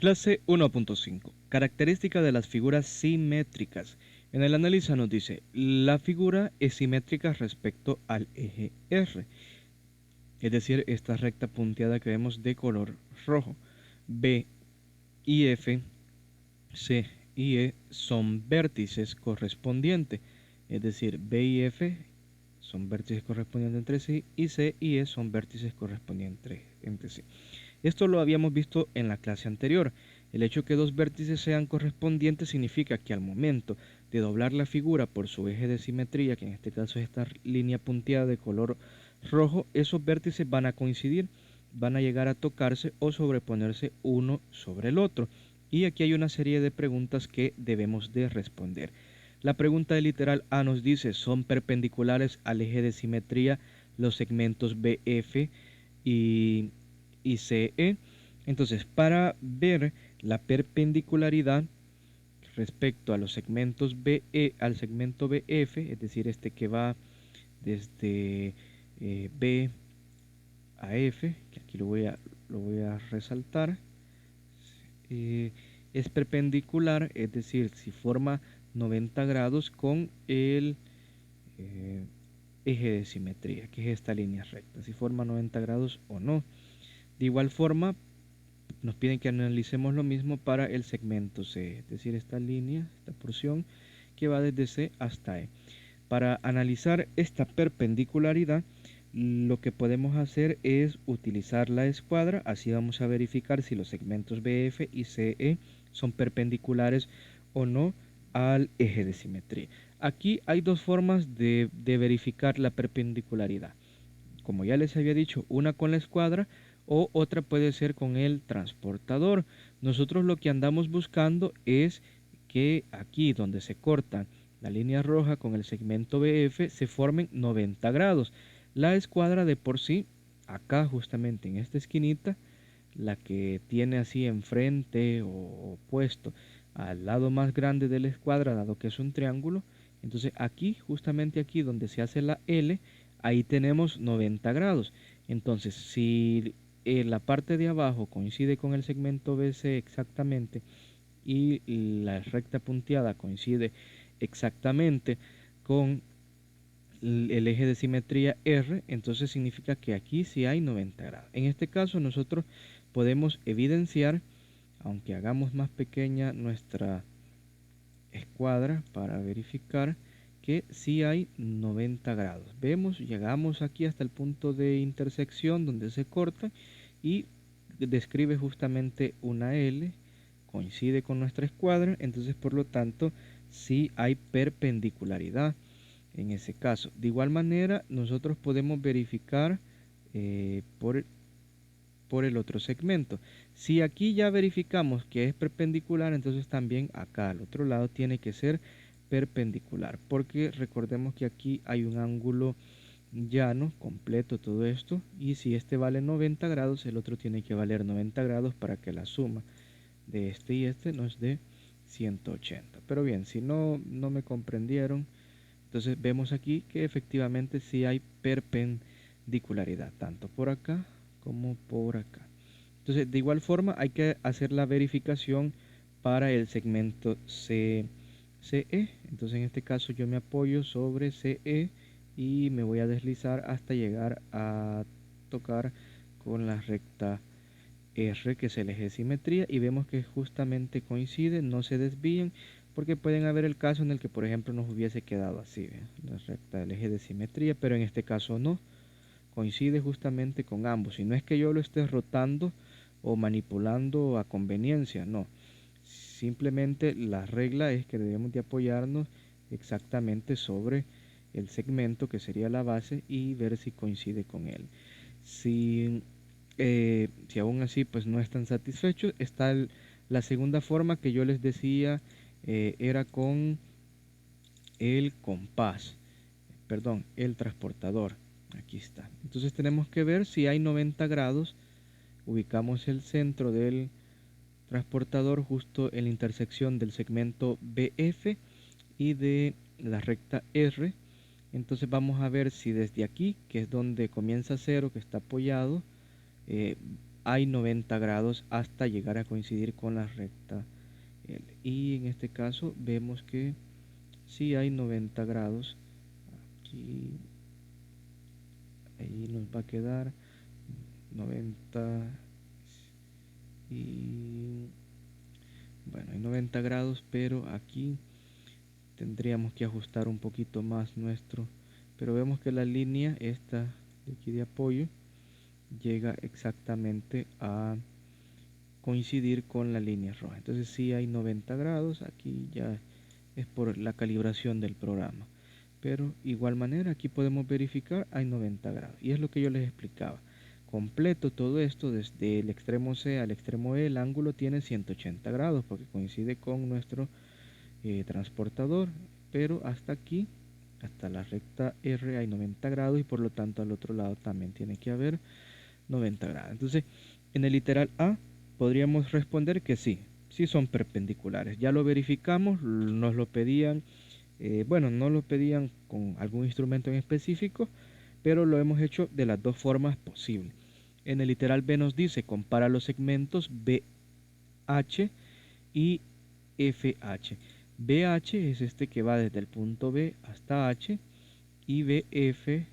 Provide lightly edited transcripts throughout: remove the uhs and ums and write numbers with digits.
Clase 1.5. Característica de las figuras simétricas. En el análisis nos dice, la figura es simétrica respecto al eje R, es decir, esta recta punteada que vemos de color rojo. B y F, C y E son vértices correspondientes, es decir, B y F son vértices correspondientes entre sí y C y E son vértices correspondientes entre sí. Esto lo habíamos visto en la clase anterior. El hecho que dos vértices sean correspondientes significa que al momento de doblar la figura por su eje de simetría, que en este caso es esta línea punteada de color rojo, esos vértices van a coincidir, van a llegar a tocarse o sobreponerse uno sobre el otro. Y aquí hay una serie de preguntas que debemos de responder. La pregunta del literal A nos dice, ¿son perpendiculares al eje de simetría los segmentos BF y CE? Entonces, para ver la perpendicularidad respecto a los segmentos BE al segmento BF, es decir, este que va desde B a F, que aquí lo voy a resaltar, es perpendicular, es decir, si forma 90 grados con el eje de simetría, que es esta línea recta, si forma 90 grados o no. De igual forma, nos piden que analicemos lo mismo para el segmento C, es decir, esta línea, esta porción que va desde C hasta E. Para analizar esta perpendicularidad, lo que podemos hacer es utilizar la escuadra, así vamos a verificar si los segmentos BF y CE son perpendiculares o no al eje de simetría. Aquí hay dos formas de verificar la perpendicularidad. Como ya les había dicho, una con la escuadra o otra puede ser con el transportador. Nosotros lo que andamos buscando es que aquí donde se corta la línea roja con el segmento BF se formen 90 grados. La escuadra de por sí, acá justamente en esta esquinita, la que tiene así enfrente o opuesto al lado más grande de la escuadra, dado que es un triángulo, entonces aquí, justamente aquí donde se hace la L, ahí tenemos 90 grados. Entonces, si la parte de abajo coincide con el segmento BC exactamente y la recta punteada coincide exactamente con el eje de simetría R, entonces significa que aquí sí hay 90 grados. En este caso nosotros podemos evidenciar, aunque hagamos más pequeña nuestra escuadra para verificar que sí hay 90 grados. Vemos, llegamos aquí hasta el punto de intersección donde se corta y describe justamente una L, coincide con nuestra escuadra, entonces por lo tanto sí hay perpendicularidad en ese caso. De igual manera nosotros podemos verificar por el otro segmento. Si aquí ya verificamos que es perpendicular, entonces también acá al otro lado tiene que ser perpendicular, porque recordemos que aquí hay un ángulo llano completo todo esto, y si este vale 90 grados, el otro tiene que valer 90 grados para que la suma de este y este nos dé 180. Pero bien, si no me comprendieron, entonces vemos aquí que efectivamente sí hay perpendicularidad, tanto por acá como por acá. Entonces, de igual forma hay que hacer la verificación para el segmento CE. Entonces, en este caso yo me apoyo sobre CE y me voy a deslizar hasta llegar a tocar con la recta R, que es el eje de simetría, y vemos que justamente coinciden, no se desvían, porque pueden haber el caso en el que, por ejemplo, nos hubiese quedado así, la recta del eje de simetría, pero en este caso no, coincide justamente con ambos. Y no es que yo lo esté rotando o manipulando a conveniencia, no. Simplemente la regla es que debemos de apoyarnos exactamente sobre el segmento que sería la base y ver si coincide con él. Si aún así pues no están satisfechos, está la segunda forma que yo les decía, era con el compás, perdón, el transportador. Aquí está. Entonces tenemos que ver si hay 90 grados. Ubicamos el centro del transportador justo en la intersección del segmento BF y de la recta R. Entonces vamos a ver si desde aquí, que es donde comienza 0, que está apoyado, hay 90 grados hasta llegar a coincidir con la recta L. Y en este caso vemos que sí hay 90 grados. Aquí, ahí nos va a quedar 90 y bueno, hay 90 grados, pero aquí tendríamos que ajustar un poquito más nuestro, pero vemos que la línea esta de aquí de apoyo llega exactamente a coincidir con la línea roja. Entonces sí hay 90 grados, aquí ya es por la calibración del programa, pero igual manera aquí podemos verificar hay 90 grados, y es lo que yo les explicaba. Completo todo esto desde el extremo C al extremo E, el ángulo tiene 180 grados porque coincide con nuestro transportador, pero hasta aquí, hasta la recta R hay 90 grados, y por lo tanto al otro lado también tiene que haber 90 grados. Entonces en el literal A podríamos responder que sí, sí son perpendiculares. Ya lo verificamos, nos lo pedían, bueno, no lo pedían con algún instrumento en específico, pero lo hemos hecho de las dos formas posibles. En el literal B nos dice, compara los segmentos BH y FH. BH es este que va desde el punto B hasta H, y FH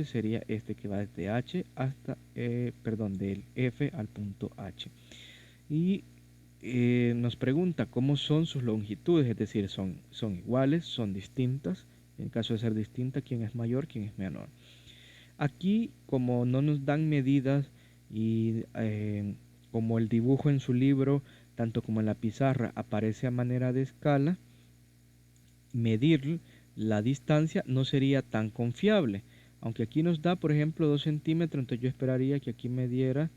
sería este que va desde H hasta, del F al punto H. Y nos pregunta cómo son sus longitudes, es decir, son iguales, son distintas. En caso de ser distinta, quién es mayor, quién es menor. Aquí, como no nos dan medidas y como el dibujo en su libro, tanto como en la pizarra, aparece a manera de escala, medir la distancia no sería tan confiable. Aunque aquí nos da, por ejemplo, 2 centímetros, entonces yo esperaría que aquí me diera,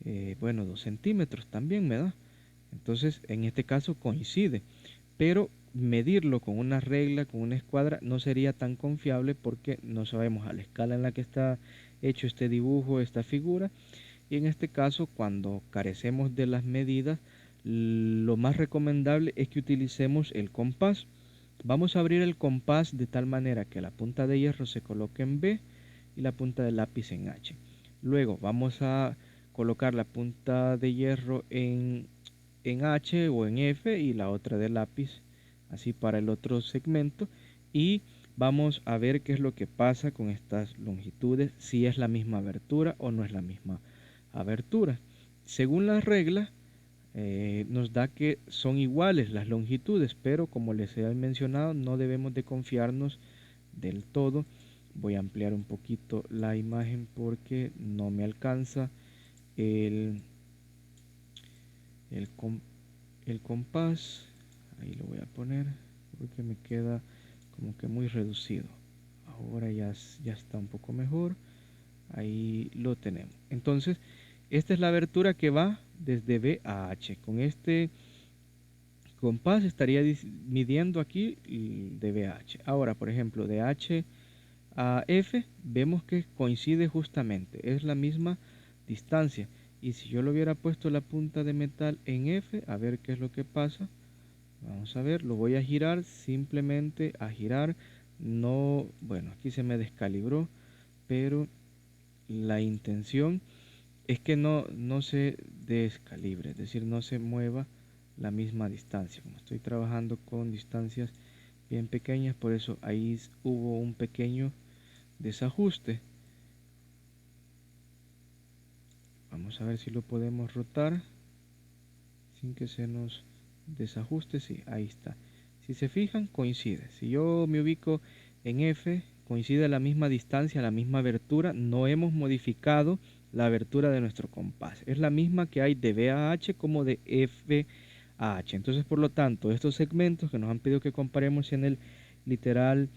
2 centímetros también me da. Entonces, en este caso coincide. Pero medirlo con una regla, con una escuadra, no sería tan confiable porque no sabemos a la escala en la que está hecho este dibujo, esta figura. Y en este caso, cuando carecemos de las medidas, lo más recomendable es que utilicemos el compás. Vamos a abrir el compás de tal manera que la punta de hierro se coloque en B y la punta del lápiz en H. Luego vamos a colocar la punta de hierro en H o en F y la otra del lápiz así para el otro segmento, y vamos a ver qué es lo que pasa con estas longitudes, si es la misma abertura o no es la misma abertura. Según las reglas, nos da que son iguales las longitudes, pero como les he mencionado, no debemos de confiarnos del todo. Voy a ampliar un poquito la imagen porque no me alcanza el, el, el compás. Ahí lo voy a poner porque me queda como que muy reducido. Ahora ya está un poco mejor. Ahí lo tenemos. Entonces, esta es la abertura que va desde B a H. Con este compás estaría midiendo aquí de B a H. Ahora, por ejemplo, de H a F, vemos que coincide justamente. Es la misma distancia. Y si yo le hubiera puesto la punta de metal en F, a ver qué es lo que pasa. Vamos a ver, lo voy a girar, simplemente a girar. No, bueno, aquí se me descalibró, pero la intención es que no se descalibre, es decir, no se mueva la misma distancia. Como estoy trabajando con distancias bien pequeñas, por eso ahí hubo un pequeño desajuste. Vamos a ver si lo podemos rotar sin que se nos desajuste. Sí, ahí está. Si se fijan, coincide. Si yo me ubico en F, coincide la misma distancia, la misma abertura. No hemos modificado la abertura de nuestro compás. Es la misma que hay de B a H como de F a H. Entonces, por lo tanto, estos segmentos que nos han pedido que comparemos en el literal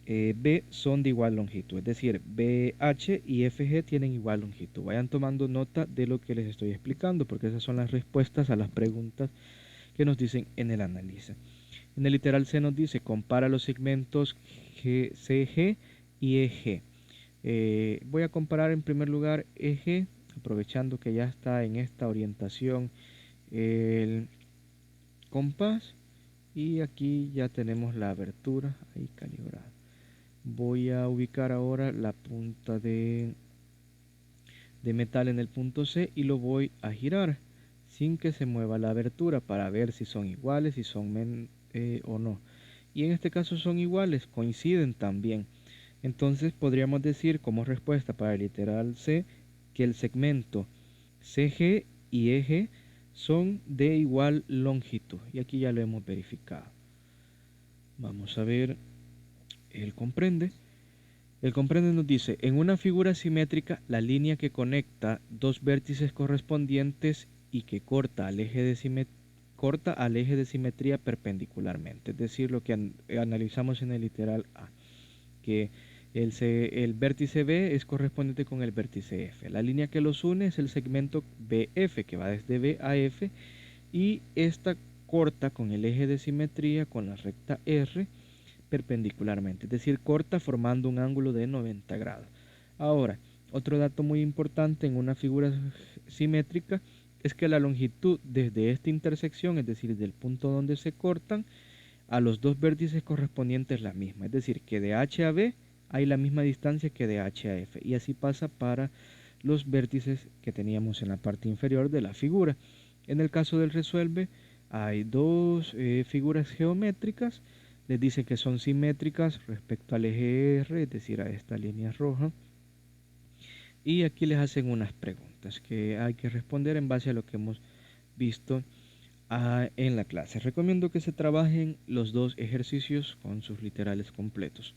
B son de igual longitud. Es decir, BH y FG tienen igual longitud. Vayan tomando nota de lo que les estoy explicando, porque esas son las respuestas a las preguntas que nos dicen en el análisis. En el literal C nos dice, compara los segmentos CG y EG. Voy a comparar en primer lugar EG, aprovechando que ya está en esta orientación el compás, y aquí ya tenemos la abertura ahí calibrada. Voy a ubicar ahora la punta de de metal en el punto C y lo voy a girar sin que se mueva la abertura para ver si son iguales, si son o no. Y en este caso son iguales, coinciden también. Entonces podríamos decir como respuesta para el literal C que el segmento CG y EG son de igual longitud. Y aquí ya lo hemos verificado. Vamos a ver el comprende. El comprende nos dice, en una figura simétrica, la línea que conecta dos vértices correspondientes y que corta al eje de simetría perpendicularmente. Es decir, lo que analizamos en el literal A, que el vértice B es correspondiente con el vértice F. La línea que los une es el segmento BF, que va desde B a F, y esta corta con el eje de simetría con la recta R perpendicularmente, es decir, corta formando un ángulo de 90 grados. Ahora, otro dato muy importante en una figura simétrica es que la longitud desde esta intersección, es decir, del punto donde se cortan, a los dos vértices correspondientes es la misma, es decir, que de H a B hay la misma distancia que de H a F, y así pasa para los vértices que teníamos en la parte inferior de la figura. En el caso del resuelve, hay dos figuras geométricas, les dice que son simétricas respecto al eje R, es decir, a esta línea roja, y aquí les hacen unas preguntas que hay que responder en base a lo que hemos visto en la clase. Recomiendo que se trabajen los dos ejercicios con sus literales completos.